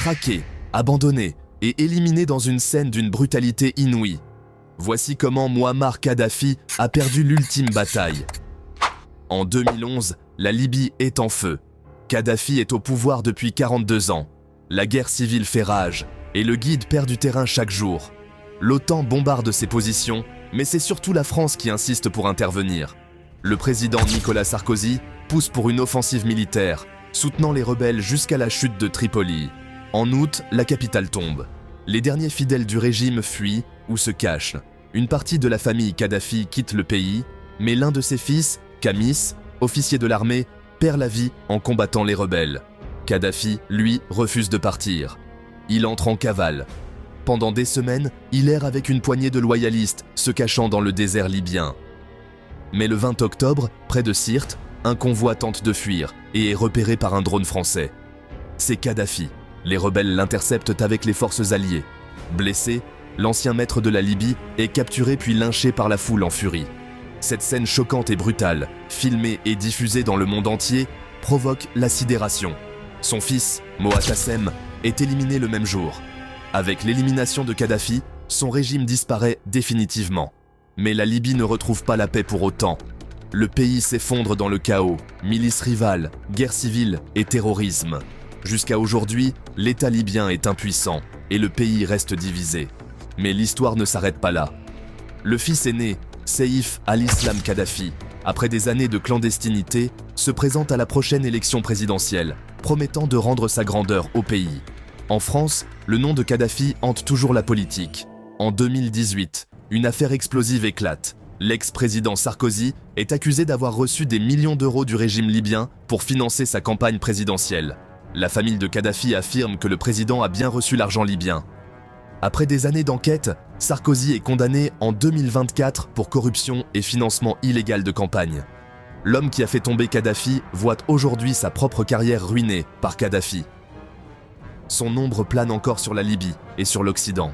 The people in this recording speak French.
traqué, abandonné et éliminé dans une scène d'une brutalité inouïe. Voici comment Mouammar Kadhafi a perdu l'ultime bataille. En 2011, la Libye est en feu. Kadhafi est au pouvoir depuis 42 ans. La guerre civile fait rage et le guide perd du terrain chaque jour. L'OTAN bombarde ses positions, mais c'est surtout la France qui insiste pour intervenir. Le président Nicolas Sarkozy pousse pour une offensive militaire, soutenant les rebelles jusqu'à la chute de Tripoli. En août, la capitale tombe. Les derniers fidèles du régime fuient ou se cachent. Une partie de la famille Kadhafi quitte le pays, mais l'un de ses fils, Kamis, officier de l'armée, perd la vie en combattant les rebelles. Kadhafi, lui, refuse de partir. Il entre en cavale. Pendant des semaines, il erre avec une poignée de loyalistes, se cachant dans le désert libyen. Mais le 20 octobre, près de Sirte, un convoi tente de fuir et est repéré par un drone français. C'est Kadhafi. Les rebelles l'interceptent avec les forces alliées. Blessé, l'ancien maître de la Libye est capturé puis lynché par la foule en furie. Cette scène choquante et brutale, filmée et diffusée dans le monde entier, provoque la sidération. Son fils, Moattassem, est éliminé le même jour. Avec l'élimination de Kadhafi, son régime disparaît définitivement. Mais la Libye ne retrouve pas la paix pour autant. Le pays s'effondre dans le chaos, milices rivales, guerre civile et terrorisme. Jusqu'à aujourd'hui, l'État libyen est impuissant et le pays reste divisé. Mais l'histoire ne s'arrête pas là. Le fils aîné, Saïf al-Islam Kadhafi, après des années de clandestinité, se présente à la prochaine élection présidentielle, promettant de rendre sa grandeur au pays. En France, le nom de Kadhafi hante toujours la politique. En 2018, une affaire explosive éclate. L'ex-président Sarkozy est accusé d'avoir reçu des millions d'euros du régime libyen pour financer sa campagne présidentielle. La famille de Kadhafi affirme que le président a bien reçu l'argent libyen. Après des années d'enquête, Sarkozy est condamné en 2024 pour corruption et financement illégal de campagne. L'homme qui a fait tomber Kadhafi voit aujourd'hui sa propre carrière ruinée par Kadhafi. Son ombre plane encore sur la Libye et sur l'Occident.